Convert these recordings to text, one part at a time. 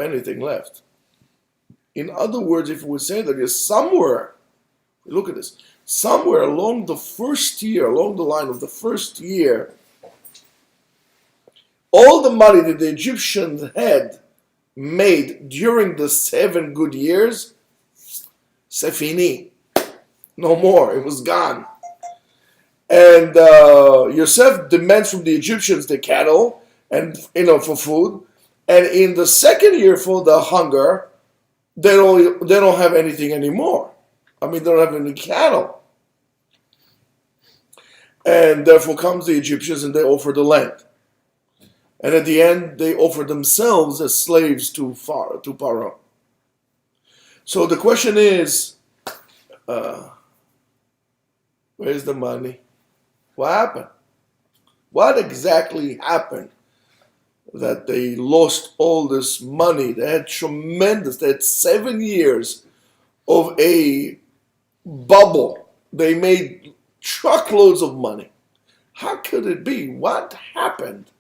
anything left. In other words, if we say that there's somewhere, look at this, somewhere along the first year, along the line of the first year, all the money that the Egyptians had made during the 7 good years, sefini, no more, it was gone. And Yosef demands from the Egyptians the cattle and for food, and in the second year for the hunger, they don't have anything anymore. I mean, they don't have any cattle, and therefore comes the Egyptians and they offer the land. And at the end, they offer themselves as slaves to Pharaoh. So the question is, where's the money? What happened? What exactly happened that they lost all this money? They had they had 7 years of a bubble. They made truckloads of money. How could it be? What happened?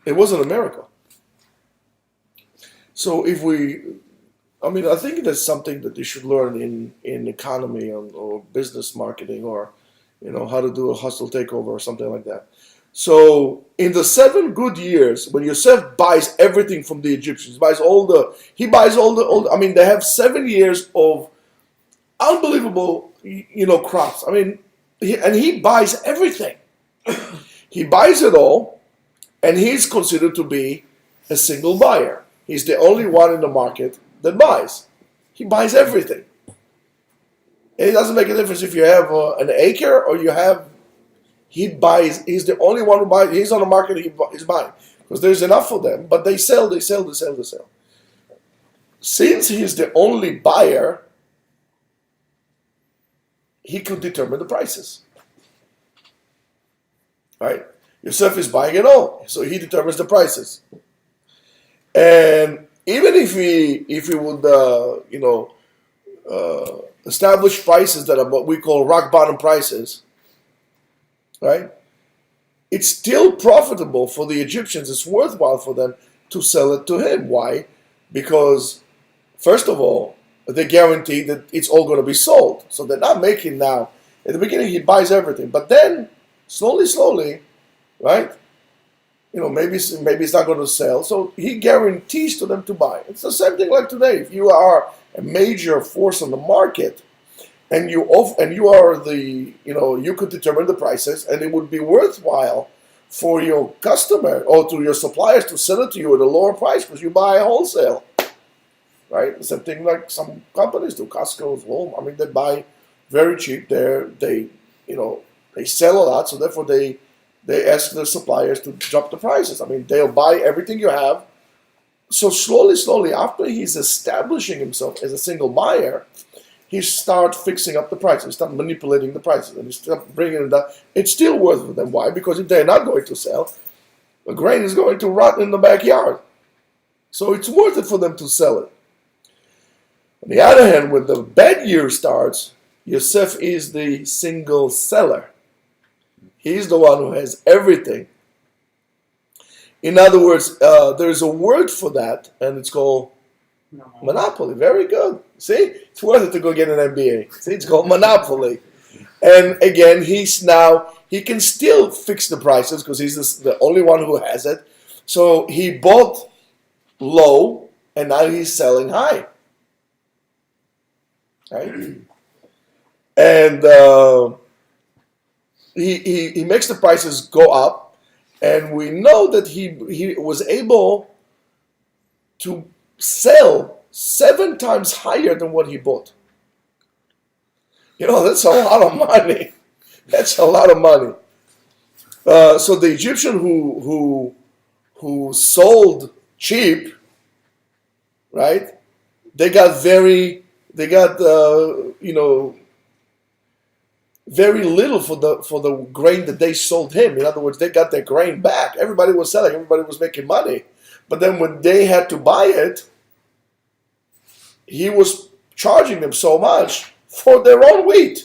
It wasn't a miracle. So I think that's something that you should learn in economy or business marketing, or how to do a hostile takeover or something like that. So in the 7 good years, when Yosef buys everything from the Egyptians, they have 7 years of unbelievable, crops. He buys everything. He buys it all. And he's considered to be a single buyer. He's the only one in the market that buys. He buys everything. And it doesn't make a difference if you have an acre or he buys. He's the only one who buys. He's on the market, he's buying. Because there's enough for them, but they sell. Since he's the only buyer, he could determine the prices. Right? Yosef is buying it all, so he determines the prices. And even if he would, establish prices that are what we call rock bottom prices, right? It's still profitable for the Egyptians. It's worthwhile for them to sell it to him. Why? Because, first of all, they guarantee that it's all going to be sold. So they're not making now. At the beginning, he buys everything, but then slowly. Right? Maybe it's not going to sell. So he guarantees to them to buy. It's the same thing like today. If you are a major force on the market, and you are you could determine the prices, and it would be worthwhile for your customer or to your suppliers to sell it to you at a lower price because you buy wholesale. Right? The same thing like some companies do. Costco's, Walmart. They buy very cheap. They sell a lot, so therefore they ask their suppliers to drop the prices. They'll buy everything you have. So slowly, after he's establishing himself as a single buyer, he starts fixing up the prices. He starts manipulating the prices, and he starts bringing it down. It's still worth it for them. Why? Because if they're not going to sell, the grain is going to rot in the backyard. So it's worth it for them to sell it. On the other hand, when the bad year starts, Yosef is the single seller. He's the one who has everything. In other words, there's a word for that, and it's called monopoly. Very good. See? It's worth it to go get an MBA. See? It's called monopoly. And again, he can still fix the prices because he's the only one who has it. So he bought low, and now he's selling high. Right? And he makes the prices go up, and we know that he was able to sell 7 times higher than what he bought. That's a lot of money. That's a lot of money. So the Egyptian who sold cheap, right? They got very little for the grain that they sold him. In other words, they got their grain back. Everybody was selling. Everybody was making money. But then when they had to buy it, he was charging them so much for their own wheat.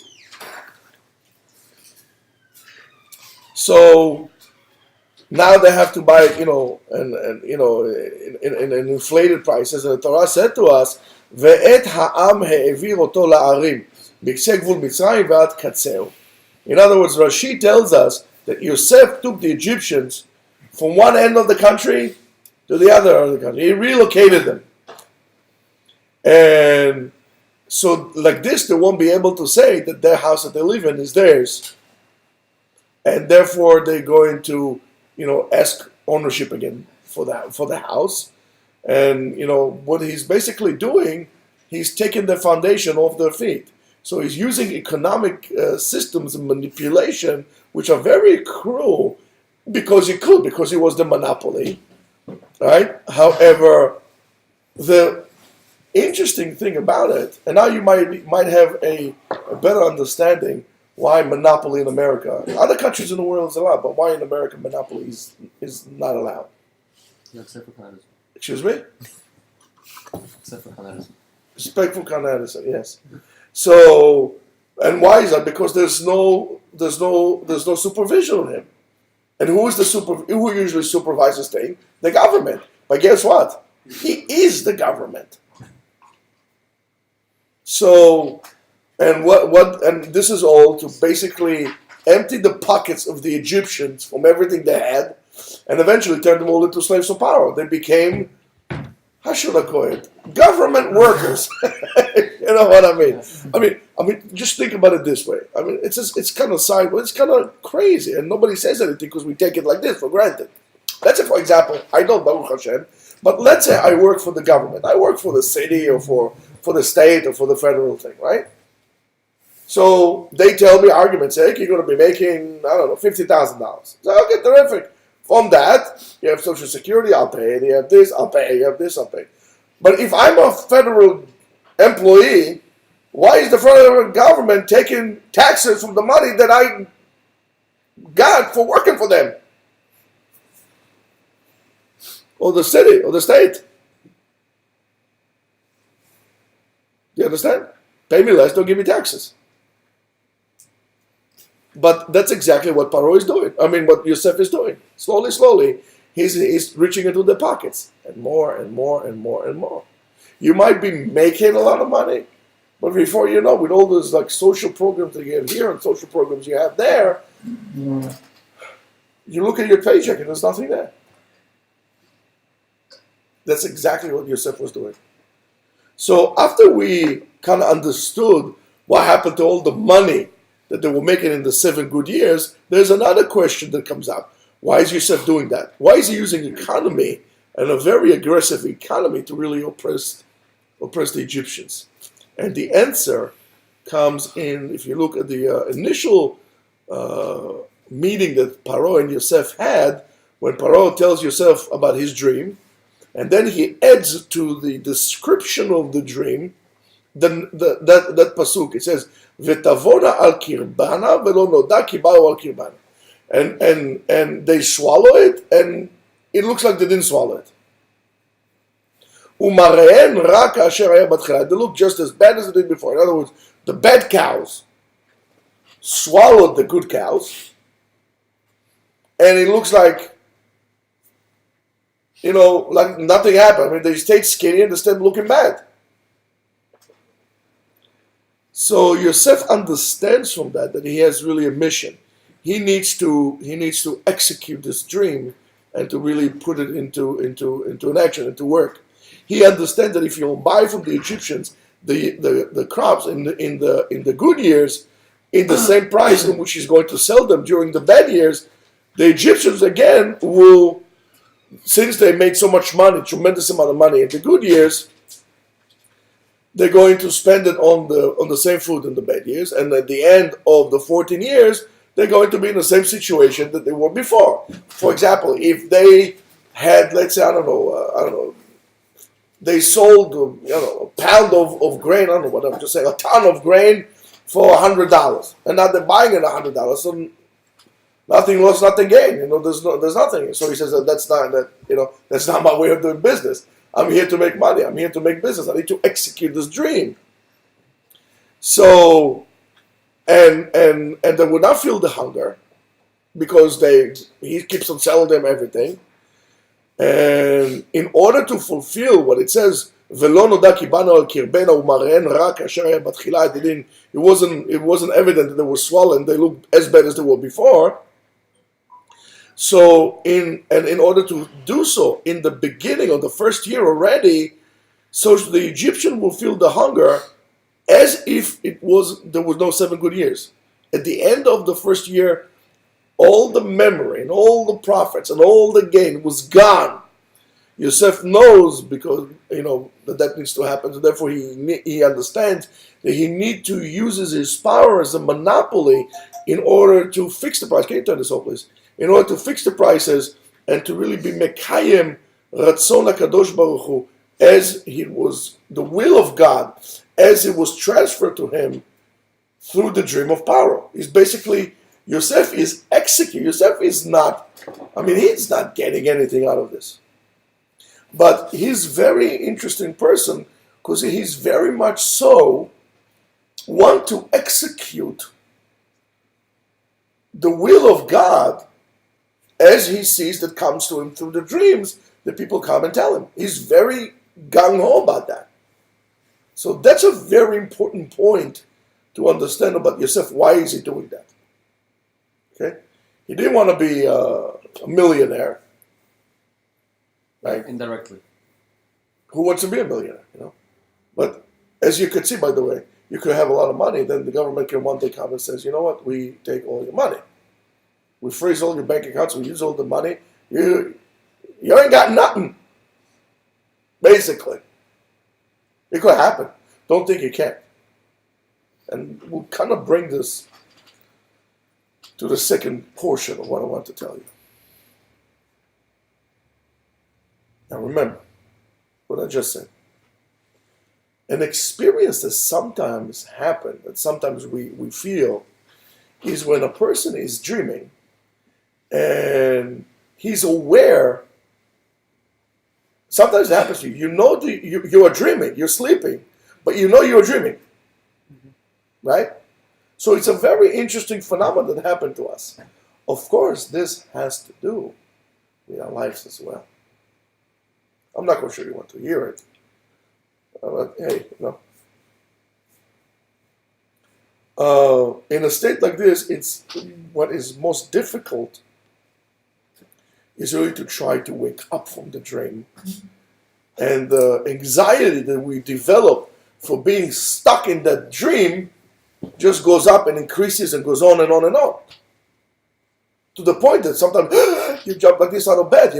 So Now they have to buy it, in inflated prices. And the Torah said to us, "Ve'et ha'am he'evir oto la'arim, mikse gvul Mitzrayim ve'ad katzeu." In other words, Rashi tells us that Yosef took the Egyptians from one end of the country to the other end of the country. He relocated them. And so like this, they won't be able to say that their house that they live in is theirs. And therefore they're going to, ask ownership again for the house. And, what he's basically doing, he's taking the foundation off their feet. So he's using economic systems and manipulation, which are very cruel, because he was the monopoly, right? However, the interesting thing about it, and now you might have a better understanding why monopoly in America, in other countries in the world is allowed, but why in America monopoly is not allowed. Yeah, except for Canada. Excuse me? Except for Canada. Respectful Canada, yes. So, and why is that? Because there's no supervision on him. And who usually supervises things? The government. But guess what? He is the government. So, and this is all to basically empty the pockets of the Egyptians from everything they had, and eventually turn them all into slaves of power. They became, how should I call it, government workers. You know what I mean? I mean, just think about it this way. I mean, it's kind of sideways, it's kind of crazy, and nobody says anything because we take it like this for granted. Let's say, for example, I don't, Baruch Hashem, but let's say I work for the government. I work for the city or for the state or for the federal thing, right? So they tell me arguments, say, hey, you're going to be making, I don't know, $50,000. So, okay, terrific. From that, you have Social Security, I'll pay. You have this, I'll pay. You have this, I'll pay. But if I'm a federal employee, why is the federal government taking taxes from the money that I got for working for them? Or the city, or the state? Do you understand? Pay me less, don't give me taxes. But that's exactly what Paro is doing. I mean, what Yosef is doing. Slowly, he's reaching into the pockets. And more and more and more and more. You might be making a lot of money, but before you know, with all those like social programs that you have here and social programs you have there, you look at your paycheck and there's nothing there. That's exactly what Yosef was doing. So after we kind of understood what happened to all the money that they were making in the 7 good years, there's another question that comes up. Why is Yosef doing that? Why is he using economy and a very aggressive economy to really oppress the Egyptians? And the answer comes in, if you look at the initial meeting that Paro and Yosef had, when Paro tells Yosef about his dream, and then he adds to the description of the dream, that pasuk. It says, "V'tavona al kirbana velo noda ki ba'u al kirbana," and they swallow it, and it looks like they didn't swallow it. Umarehen rak asher haya batchila. They look just as bad as they did before. In other words, the bad cows swallowed the good cows, and it looks like, like nothing happened. I mean, they stayed skinny and they stayed looking bad. So Yosef understands from that he has really a mission. He needs to execute this dream and to really put it into an action, into work. He understands that if you'll buy from the Egyptians the crops in the good years in the same price in which he's going to sell them during the bad years, the Egyptians again will, since they made so much money, tremendous amount of money in the good years, they're going to spend it on the same food in the bad years, and at the end of the 14 years, they're going to be in the same situation that they were before. For example, if they had, let's say, I don't know, they sold, a pound of grain, I don't know what I'm just saying, a ton of grain for $100, and now they're buying it $100, so nothing lost, nothing gained. There's nothing. So he says that's not my way of doing business. I'm here to make money. I'm here to make business. I need to execute this dream. So, and they would not feel the hunger. because he keeps on selling them everything. And in order to fulfill what it says, ולא נודע כי באנו על קרבנה ומראיהן רע כאשר היה בתחילה, it wasn't evident that they were swollen, they looked as bad as they were before. So in order to do so in the beginning of the first year already, so the Egyptian will feel the hunger as if there was no 7 good years. At the end of the first year, all the memory and all the profits and all the gain was gone. Yosef knows, because that needs to happen, so therefore he understands that he needs to use his power as a monopoly in order to fix the price. Can you turn this off, please? In order to fix the prices and to really be Mekayim Ratzon HaKadosh Baruch Hu, as he was the will of God, as it was transferred to him through the dream of Paro. He's basically, Yosef is executing. Yosef is not, he's not getting anything out of this. But he's a very interesting person because he's very much so want to execute the will of God as he sees that comes to him through the dreams that people come and tell him. He's very gung-ho about that. So that's a very important point to understand about Yosef. Why is he doing that? Okay, he didn't want to be a millionaire, right? Indirectly. Who wants to be a millionaire? But as you could see, by the way, you could have a lot of money. Then the government can one day come and says, you know what? We take all your money. We freeze all your bank accounts. We use all the money. You ain't got nothing. Basically, it could happen. Don't think it can't. And we'll kind of bring this to the second portion of what I want to tell you. Now remember what I just said. An experience that sometimes happens, that sometimes we feel, is when a person is dreaming and he's aware. Sometimes it happens to you. You are dreaming, you're sleeping, but you know you're dreaming. Mm-hmm. Right? So it's a very interesting phenomenon that happened to us. Of course, this has to do with our lives as well. I'm not going to sure you want to hear it. But hey, in a state like this, it's what is most difficult is really to try to wake up from the dream. And the anxiety that we develop for being stuck in that dream just goes up and increases and goes on and on and on. To the point that sometimes you jump like this out of bed,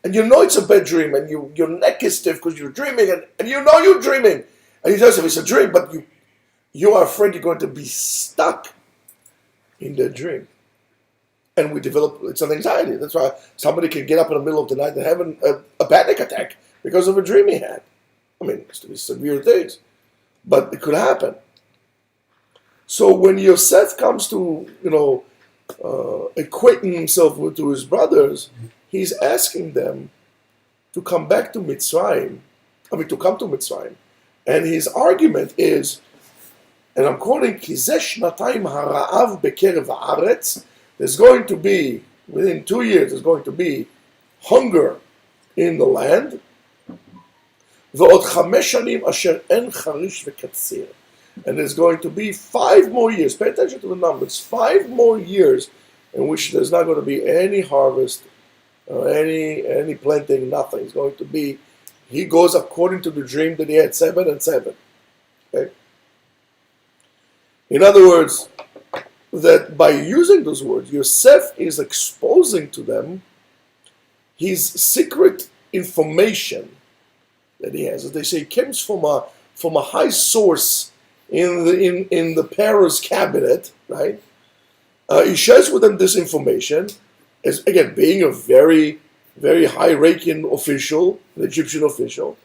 and you know it's a bad dream, and your neck is stiff because you're dreaming, and you know you're dreaming. And he tells you it's a dream, but you are afraid you're going to be stuck in the dream. And we develop, it's an anxiety. That's why somebody can get up in the middle of the night and have a panic attack because of a dream he had. It's to be severe things, but it could happen. So when Yosef comes to, equating himself to his brothers, he's asking them to come back to Mitzrayim, to come to Mitzrayim. And his argument is, and I'm quoting, Kizesh Natayim Hara'av Bekerev Haaretz, there's going to be, within 2 years, there's going to be hunger in the land. Ve'od 5 shanim asher en charish ve'katzir. And there's going to be 5 more years, pay attention to the numbers, 5 more years in which there's not going to be any harvest, or any planting, nothing. It's going to be, he goes according to the dream that he had, 7 and 7. Okay? In other words, that by using those words, Yosef is exposing to them his secret information that he has. As they say, it comes from a high source in the Pharaoh's cabinet, right? He shares with them this information, as again being a very, very high-ranking official, an Egyptian official,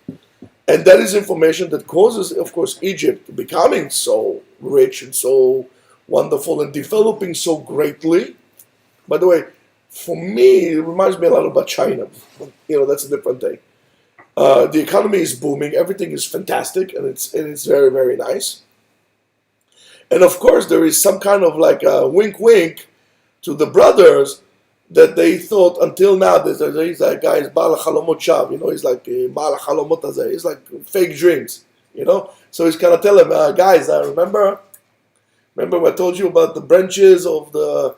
and that is information that causes, of course, Egypt becoming so rich and so wonderful and developing so greatly. By the way, for me, it reminds me a lot about China. That's a different thing. The economy is booming, everything is fantastic, and it's very, very nice. And of course, there is some kind of like a wink-wink to the brothers that they thought until now that he's that guy is Baal Chalomot Shav, he's like Baal Chalomot Hazeh, he's like fake dreams, So he's kind of telling them, guys, I remember I told you about the branches of the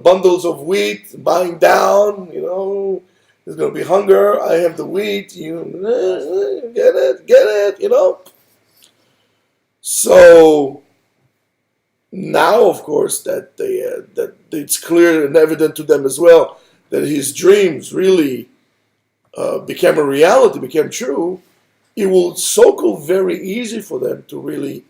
bundles of wheat buying down, there's going to be hunger. I have the wheat. You get it. So now, of course, that it's clear and evident to them as well that his dreams really became a reality, became true. It will so very easy for them to really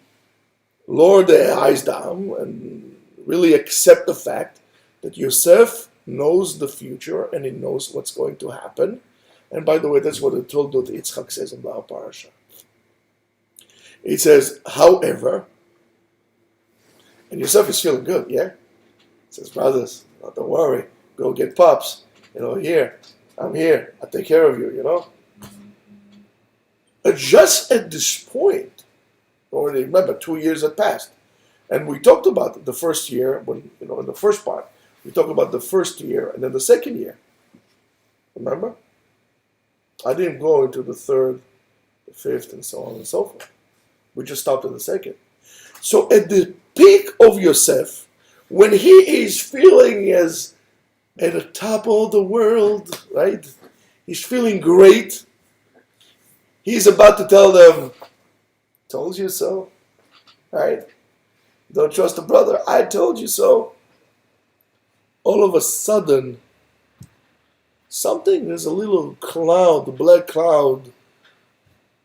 lower their eyes down and really accept the fact that Yosef knows the future and he knows what's going to happen. And by the way, that's what the Toldot Yitzchak says in the parasha. It says, however, and Yosef is feeling good, yeah? He says, brothers, don't worry, go get pups. Here, I'm here, I'll take care of you, But just at this point, already remember, 2 years had passed. And we talked about the first year, when in the first part, we talked about the first year and then the second year. Remember? I didn't go into the third, the fifth, and so on and so forth. We just stopped at the second. So at the peak of Yosef, when he is feeling as at the top of the world, right? He's feeling great. He's about to tell them, told you so, right? Don't trust a brother. I told you so. All of a sudden, there's a little cloud, the black cloud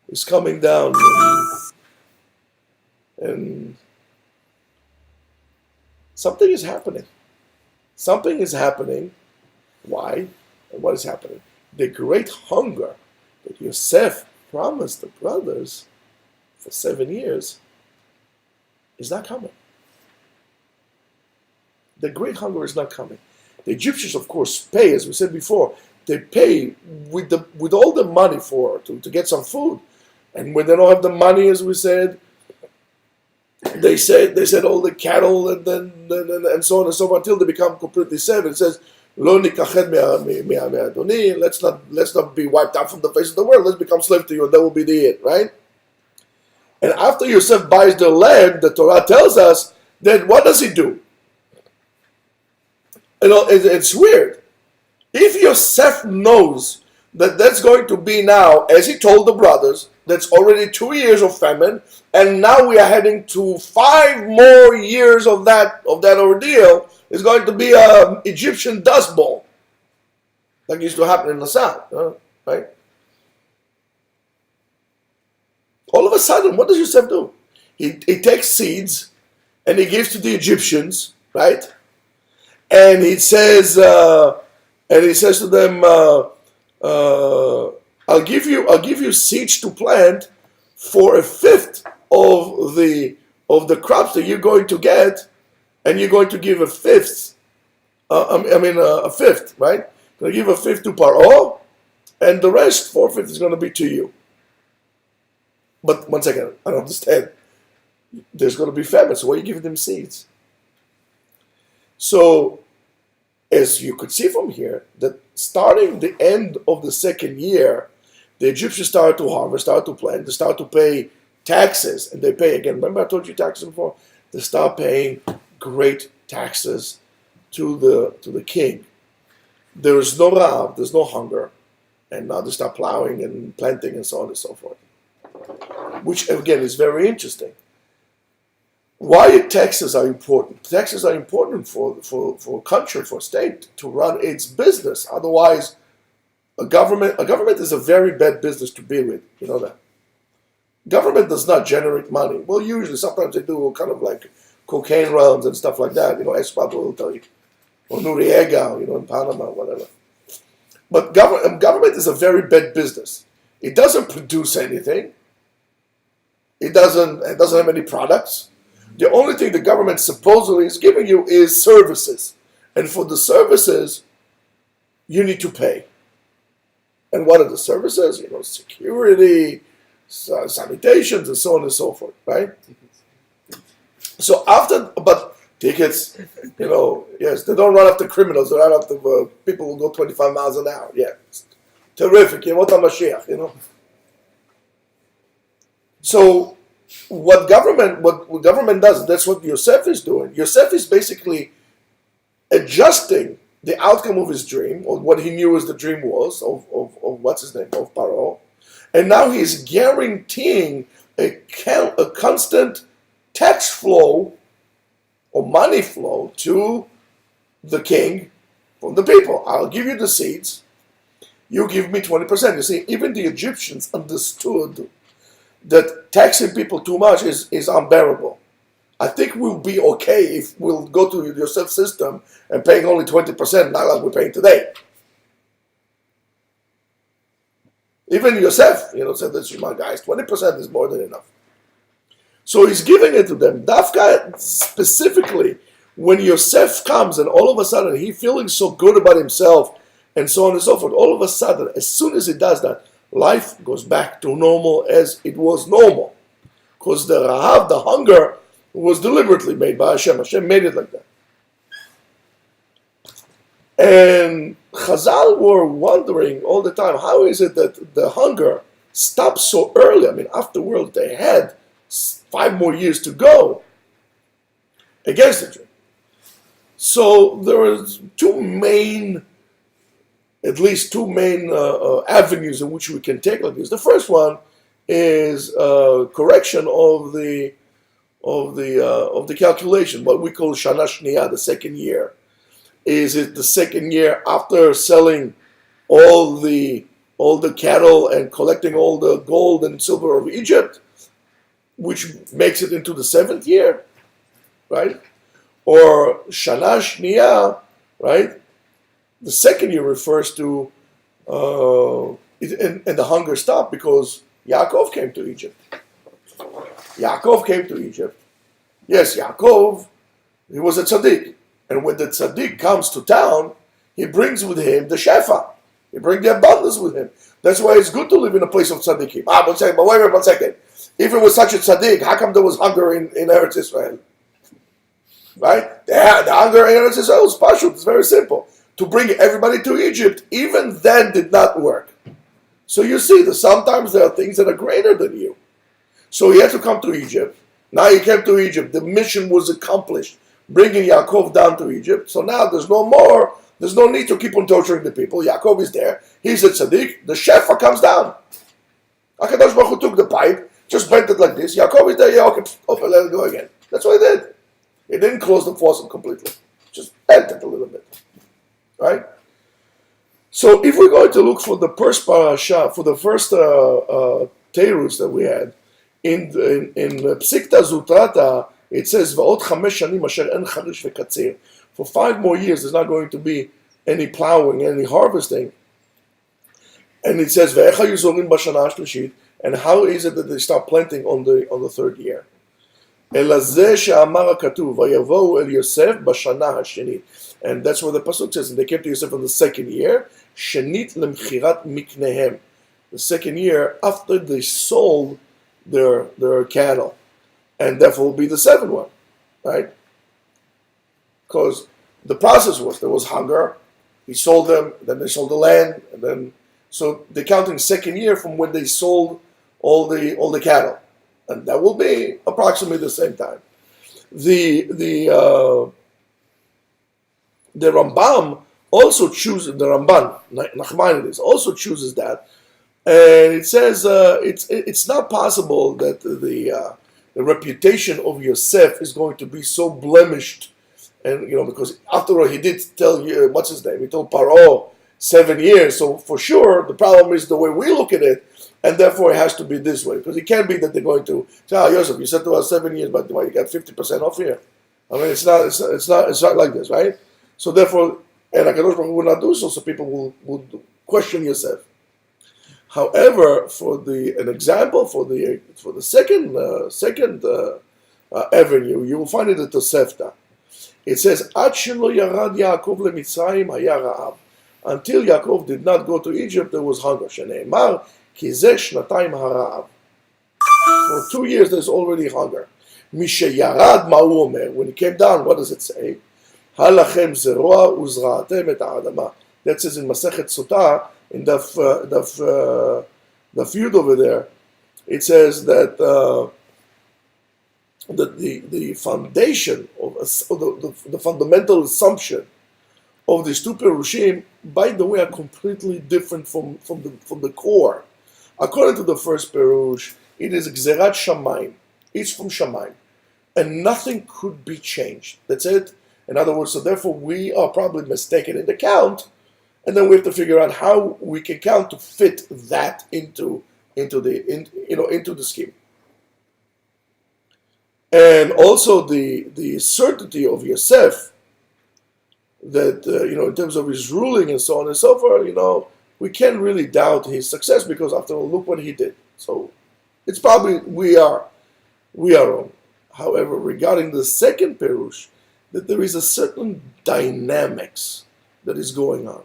is coming down. And something is happening. Something is happening. Why? And what is happening? The great hunger that Yosef promised the brothers for 7 years is not coming. The great hunger is not coming. The Egyptians, of course, pay, as we said before, they pay with all the money to get some food. And when they don't have the money, as we said, they said all the cattle and so on and so on until they become completely saved. It says, Lo nikached me'adoni, let's not be wiped out from the face of the world. Let's become slave to you, and that will be the it, right? And after Yosef buys the land, the Torah tells us, then what does he do? It's weird. If Yosef knows that that's going to be now, as he told the brothers, that's already 2 years of famine, and now we are heading to 5 more years of that ordeal, it's going to be an Egyptian dust bowl, like used to happen in the south, right? All of a sudden, what does Yosef do? He takes seeds and he gives to the Egyptians, right? And he says to them, I'll give you seeds to plant for a fifth of the crops that you're going to get, and you're going to give a fifth. A fifth, right? Going to give a fifth to Paro, and the rest, 4/5, is going to be to you. But one second, I don't understand. There's going to be famine, so why are you giving them seeds? So, as you could see from here, that starting the end of the second year, the Egyptians started to harvest, started to plant, they started to pay taxes, and they pay again. Remember I told you taxes before? They start paying great taxes to the king. There is no ra'av, there's no hunger, and now they start plowing and planting and so on and so forth. Which again is very interesting. Why taxes are important? Taxes are important for a country, for a state to run its business. Otherwise, a government is a very bad business to be with. You know that. Government does not generate money. Well, usually, sometimes they do kind of like cocaine runs and stuff like that. Espat will tell you, or Noriega, in Panama, whatever. But government is a very bad business. It doesn't produce anything. It doesn't have any products. The only thing the government supposedly is giving you is services. And for the services, you need to pay. And what are the services? Security, sanitations, and so on and so forth, right? So Tickets, yes, they don't run after criminals, they run after people who go 25 miles an hour. Yeah, it's terrific. What a Mashiach, So what government does, that's what Yosef is doing. Yosef is basically adjusting the outcome of his dream, or what he knew as the dream was, of what's his name, of Paro. And now he's guaranteeing a constant tax flow or money flow to the king from the people. I'll give you the seeds, you give me 20%. You see, even the Egyptians understood that taxing people too much is unbearable. I think we'll be okay if we'll go to the Yosef system and paying only 20%, not like we're paying today. Even Yosef, said, "This is my guys, 20% is more than enough." So he's giving it to them. Dafka, specifically, when Yosef comes and all of a sudden he's feeling so good about himself and so on and so forth, all of a sudden, as soon as he does that, life goes back to normal as it was normal. Because the Rahav, the hunger, was deliberately made by Hashem. Hashem made it like that. And Chazal were wondering all the time, how is it that the hunger stopped so early? I mean, afterwards they had 5 more years to go against the dream. So there was at least two main avenues in which we can take like this. The first one is correction of the calculation, what we call Shana Shniya, the second year. Is it the second year after selling all the cattle and collecting all the gold and silver of Egypt, which makes it into the 7th year, right? Or Shana Shniya, right? The second year refers to, and the hunger stopped because Yaakov came to Egypt. Yes, Yaakov, he was a tzaddik. And when the tzaddik comes to town, he brings with him the shefa. He brings the abundance with him. That's why it's good to live in a place of tzaddikim. Wait one second. If it was such a tzaddik, how come there was hunger in Eretz Israel? Right? The hunger in Eretz Israel is pashut. It's very simple. To bring everybody to Egypt, even then did not work. So you see that sometimes there are things that are greater than you. So he had to come to Egypt. Now he came to Egypt. The mission was accomplished, bringing Yaakov down to Egypt. So now there's no need to keep on torturing the people. Yaakov is there. He's a tzaddik. The shefa comes down. HaKadosh Baruch Hu took the pipe, just bent it like this. Yaakov is there. Yeah, okay, let it go again. That's what he did. He didn't close the faucet completely. Just bent it a little bit. Right? So if we're going to look for the first parasha, for the first terus that we had, in Psikta Zutrata, it says, "Va'od 5 shanim asher en charish ve'katzir." For 5 more years, there's not going to be any plowing, any harvesting. And it says, "Ve'echa yizorim b'shana hashlishi," and how is it that they start planting on the 3rd year? "Ela zeh she'amar ha'katuv, vayavohu el Yosef b'shana hashenit." And that's what the pasuk says. And they came to Yosef on the 2nd year, shenit lemchirat miknehem, the 2nd year after they sold their cattle, and therefore will be the 7th one, right? Because the process was there was hunger, he sold them, then they sold the land, and then so they're counting 2nd year from when they sold all the cattle, and that will be approximately the same time. The Rambam also chooses, the Ramban, Nachmanides, also chooses that, and it says it's not possible that the reputation of Yosef is going to be so blemished, and because after all he did tell you what's his name, he told Paro 7 years, so for sure the problem is the way we look at it, and therefore it has to be this way, because it can't be that they're going to say, Yosef, you said to us 7 years, but you got 50% off here. I mean, it's not like this, right? So therefore, and HaKadosh Baruch Hu will not do so people will question Yosef. However, for an example for the second avenue, you will find it at Tosefta. It says, "Ad shelo yarad Yaakov leMitzrayim haya ra'av." Until Yaakov did not go to Egypt, there was hunger. Shene'emar ki zeh shnatayim hara'av. For 2 years, there's already hunger. משירד מה הוא אומר? When he came down, what does it say? הלכם זרוע וזרעתם את האדמה. That says in Masechet Sotah, in the Yud over there, it says that the foundation of the fundamental assumption of these two perushim, by the way, are completely different from the core. According to the first perush, it is Gzerat Shamayim. It's from Shamayim. And nothing could be changed. That's it. In other words, so therefore we are probably mistaken in the count, and then we have to figure out how we can count to fit that into the scheme. And also the certainty of Yosef, that in terms of his ruling and so on and so forth, we can't really doubt his success, because after all, look what he did. So it's probably we are wrong. However, regarding the second perush, that there is a certain dynamics that is going on,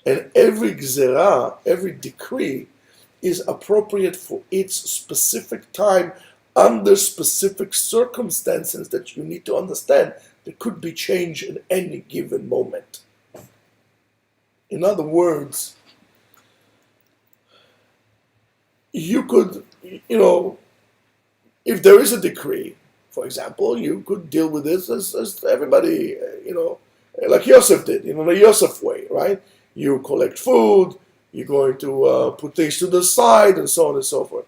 and every gzerah, every decree, is appropriate for its specific time under specific circumstances that you need to understand. There could be change in any given moment. In other words, you could, if there is a decree, for example, you could deal with this as everybody, like Yosef did, the Yosef way, right? You collect food, you're going to put things to the side, and so on and so forth.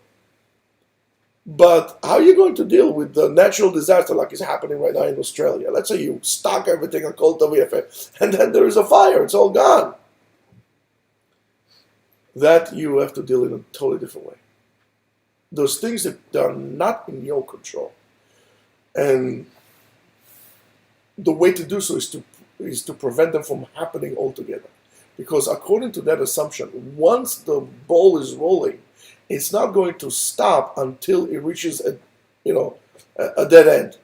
But how are you going to deal with the natural disaster like is happening right now in Australia? Let's say you stock everything on Kol Tov Yefeh, and then there is a fire, it's all gone. That you have to deal in a totally different way. Those things that are not in your control. And the way to do so is to prevent them from happening altogether. Because according to that assumption, once the ball is rolling, it's not going to stop until it reaches a dead end.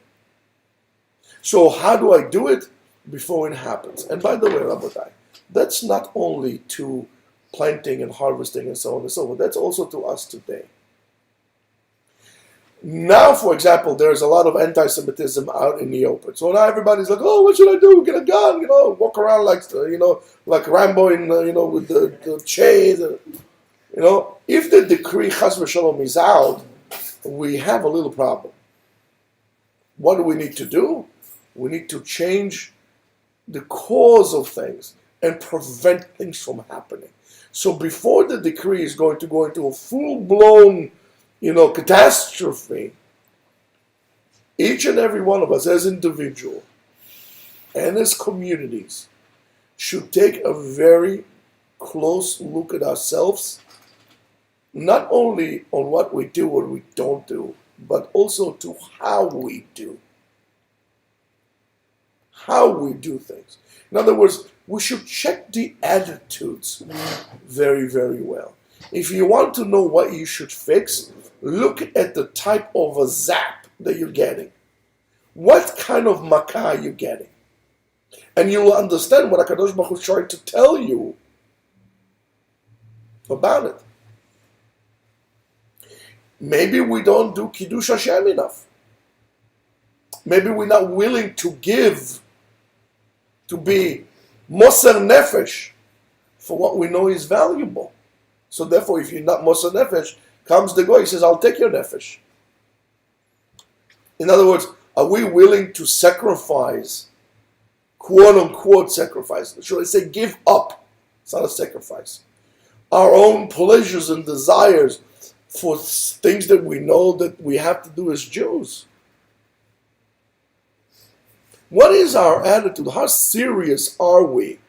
So how do I do it? Before it happens. And by the way, Rabotai, that's not only to planting and harvesting and so on and so forth. That's also to us today. Now, for example, there's a lot of anti-Semitism out in the open. So now everybody's like, "Oh, what should I do? Get a gun? Walk around like Rambo with the chains." If the decree Chas v'Shalom is out, we have a little problem. What do we need to do? We need to change the cause of things and prevent things from happening. So before the decree is going to go into a full-blown catastrophe, each and every one of us as individuals and as communities should take a very close look at ourselves, not only on what we do or we don't do, but also to how we do. How we do things. In other words, we should check the attitudes very, very well. If you want to know what you should fix, look at the type of a zap that you're getting. What kind of makkah are you getting? And you will understand what HaKadosh Baruch Hu is trying to tell you about it. Maybe we don't do Kiddush Hashem enough. Maybe we're not willing to give, to be Moser Nefesh for what we know is valuable. So therefore, if you're not Moser Nefesh, comes the Goy, he says, "I'll take your Nefesh." In other words, are we willing to sacrifice, quote-unquote sacrifice? Should I say give up? It's not a sacrifice. Our own pleasures and desires for things that we know that we have to do as Jews. What is our attitude? How serious are we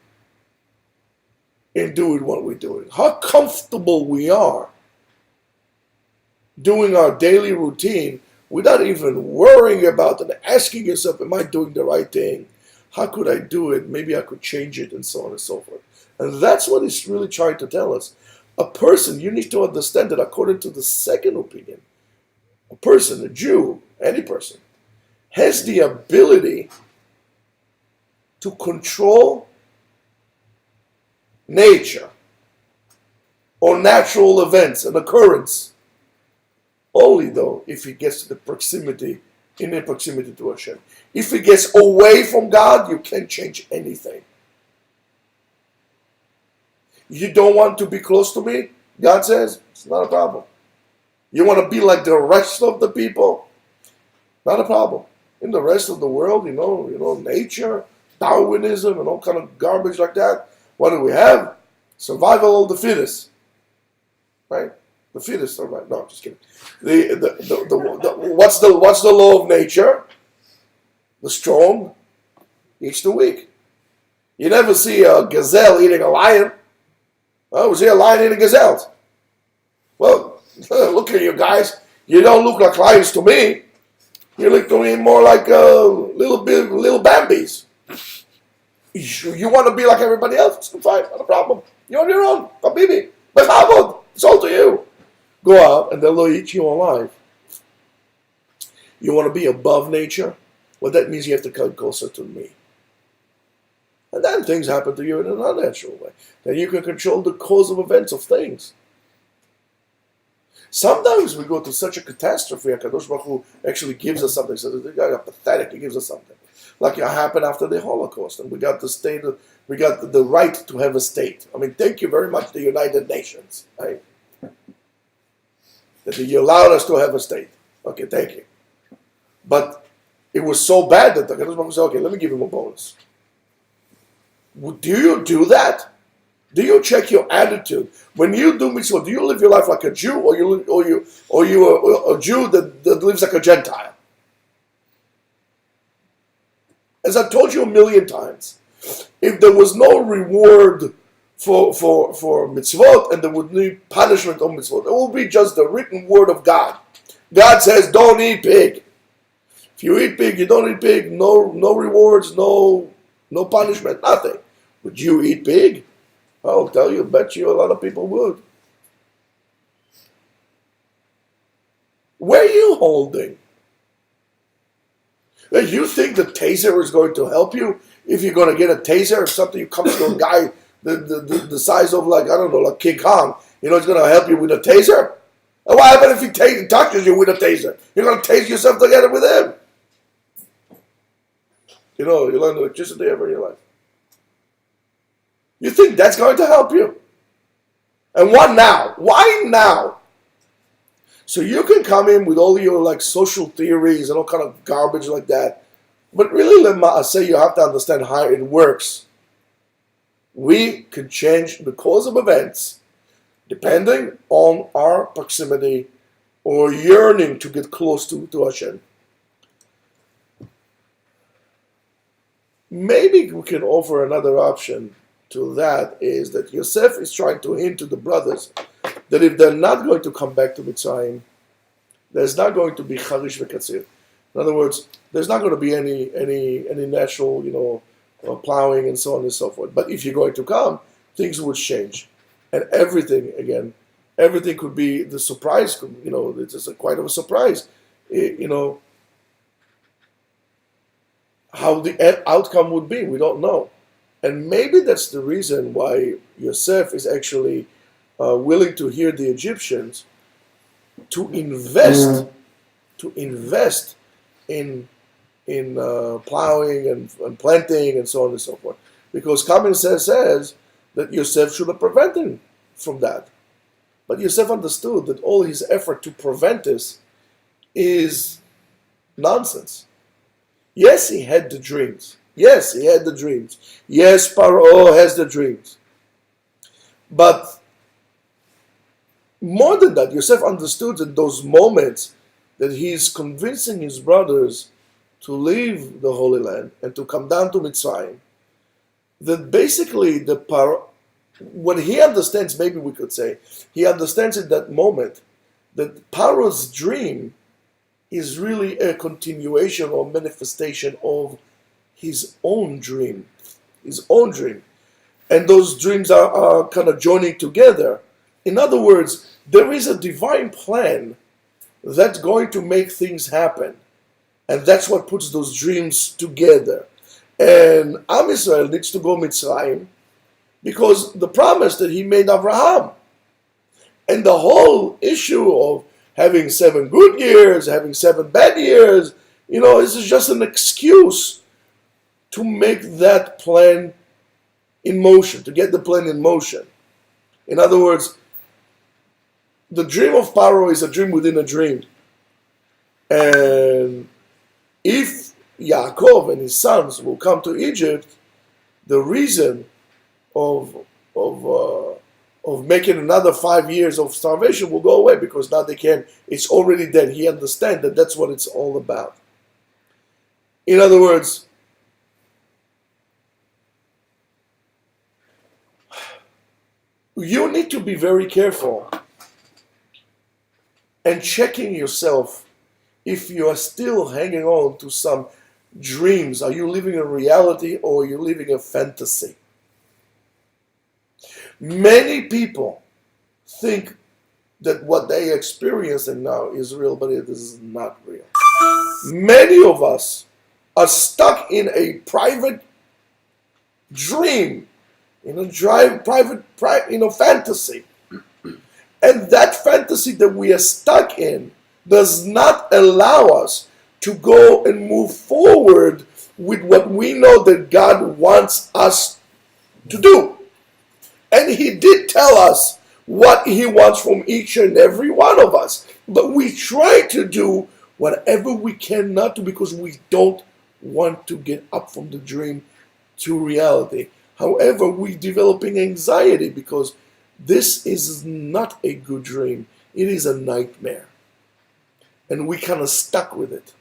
in doing what we're doing? How comfortable we are doing our daily routine without even worrying about and asking yourself, am I doing the right thing? How could I do it? Maybe I could change it, and so on and so forth. And that's what he's really trying to tell us. A person, you need to understand that according to the second opinion, a person, a Jew, any person, has the ability to control nature or natural events, an occurrence, only though if he gets to the proximity in the proximity to Hashem. If he gets away from God, you can't change anything. You don't want to be close to me? God says, it's not a problem. You want to be like the rest of the people? Not a problem. In the rest of the world, nature, Darwinism, and all kind of garbage like that. What do we have? Survival of the fittest. Right? The fittest survive. No, just kidding. What's the law of nature? The strong eats the weak. You never see a gazelle eating a lion. Oh, we see a lion eating gazelles. Well, look at you guys. You don't look like lions to me. You look to me more like little Bambis. You want to be like everybody else? It's fine, not a problem. You're on your own. Habibi. Bechavod. It's all to you. Go out and they'll eat you alive. You want to be above nature? Well, that means you have to come closer to me. And then things happen to you in an unnatural way. Then you can control the cause of events of things. Sometimes we go to such a catastrophe, HaKadosh Baruch Hu actually gives us something. So the guy is pathetic, he gives us something. Like it happened after the Holocaust, and we got the right to have a state. I mean, thank you very much, the United Nations, right? That you allowed us to have a state. Okay, thank you. But it was so bad that the HaKadosh Baruch Hu said, okay, let me give him a bonus. Do you do that? Do you check your attitude when you do mitzvah? Do you live your life like a Jew, or you a Jew that lives like a Gentile? As I told you a million times, if there was no reward for mitzvot and there would be punishment on mitzvot, it will be just the written word of God. God says, "Don't eat pig." If you eat pig, you don't eat pig. No rewards, no punishment, nothing. Would you eat pig? I'll tell you, bet you a lot of people would. Where are you holding? You think the taser is going to help you? If you're going to get a taser, if something comes to a guy the size of like King Kong, it's going to help you with a taser? And what happens if he touches you with a taser? You're going to tase yourself together with him. You learn electricity ever in your life. You think that's going to help you? And what now? Why now? So you can come in with all your social theories and all kind of garbage like that. But really, I say you have to understand how it works. We can change the course of events depending on our proximity or yearning to get close to Hashem. Maybe we can offer another option to that, is that Yosef is trying to hint to the brothers that if they're not going to come back to Mitzrayim, there's not going to be Charish v'Katzir. In other words, there's not going to be any natural, plowing and so on and so forth. But if you're going to come, things would change. And everything could be the surprise, it's quite of a surprise, how the outcome would be, we don't know. And maybe that's the reason why Yosef is actually willing to hear the Egyptians to invest in plowing and planting and so on and so forth. Because common sense says that Yosef should have prevented him from that. But Yosef understood that all his effort to prevent this is nonsense. Yes, he had the dreams. Yes, Paro has the dreams. But more than that, Yosef understood in those moments that he's convincing his brothers to leave the Holy Land and to come down to Mitzrayim. That basically what he understands, maybe we could say, he understands in that moment that Paro's dream is really a continuation or manifestation of his own dream. And those dreams are kind of joining together. In other words, there is a divine plan that's going to make things happen. And that's what puts those dreams together. And Am Yisrael needs to go Mitzrayim because the promise that he made Abraham. And the whole issue of having 7 good years, having 7 bad years, This is just an excuse to make that plan in motion, to get the plan in motion. In other words, the dream of Paro is a dream within a dream. And if Yaakov and his sons will come to Egypt, the reason of making another 5 years of starvation will go away, because now they can. It's already dead. He understands that that's what it's all about. In other words, you need to be very careful and checking yourself if you are still hanging on to some dreams. Are you living a reality or are you living a fantasy? Many people think that what they are experiencing now is real, but it is not real. Many of us are stuck in a private dream, in a private fantasy. And that fantasy that we are stuck in does not allow us to go and move forward with what we know that God wants us to do. And He did tell us what He wants from each and every one of us. But we try to do whatever we can not to, because we don't want to get up from the dream to reality. However, we're developing anxiety because this is not a good dream. It is a nightmare. And we kind of stuck with it.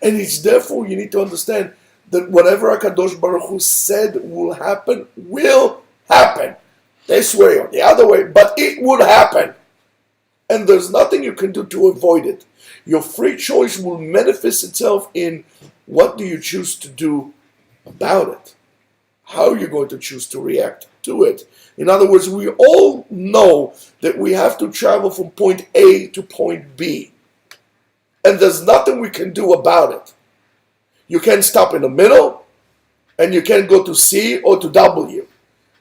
And it's therefore you need to understand that whatever HaKadosh Baruch Hu said will happen. This way or the other way, but it would happen. And there's nothing you can do to avoid it. Your free choice will manifest itself in what do you choose to do about it. How are you going to choose to react to it? In other words, we all know that we have to travel from point A to point B. And there's nothing we can do about it. You can't stop in the middle, and you can't go to C or to W.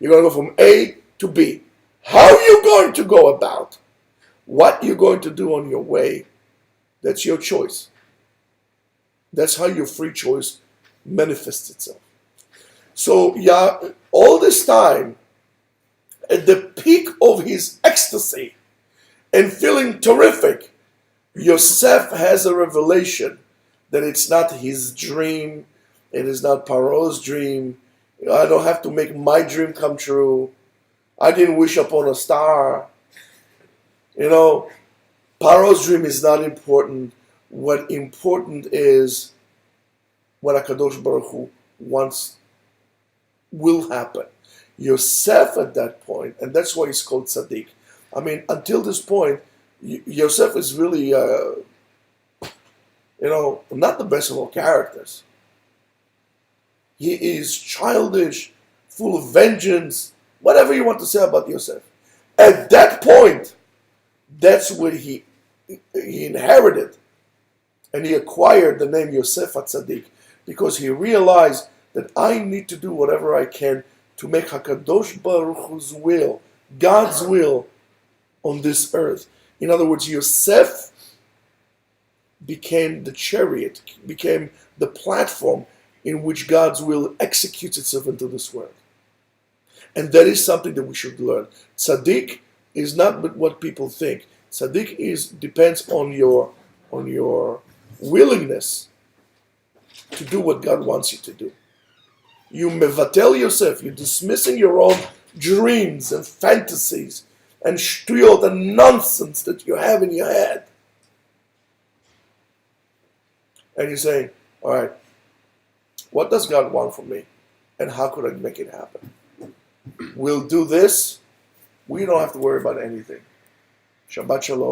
You're going to go from A to B. How are you going to go about what you're going to do on your way? That's your choice. That's how your free choice manifests itself. So, all this time, at the peak of his ecstasy and feeling terrific, Yosef has a revelation that it's not his dream, it is not Paro's dream. I don't have to make my dream come true. I didn't wish upon a star. Paro's dream is not important. What important is what HaKadosh Baruch Hu wants will happen. Yosef at that point, and that's why he's called Tzaddik. I mean, until this point, Yosef is really, not the best of all characters. He is childish, full of vengeance, whatever you want to say about Yosef. At that point, that's what he inherited, and he acquired the name Yosef HaTzadik, because he realized that I need to do whatever I can to make HaKadosh Baruch Hu's will, God's will, on this earth. In other words, Yosef became the chariot, became the platform in which God's will executes itself into this world. And that is something that we should learn. Tzaddik is not what people think. Tzaddik depends on your willingness to do what God wants you to do. You mevatel Yosef, you're dismissing your own dreams and fantasies and shtuyot and nonsense that you have in your head. And you're saying, all right, what does God want from me? And how could I make it happen? We'll do this. We don't have to worry about anything. Shabbat Shalom.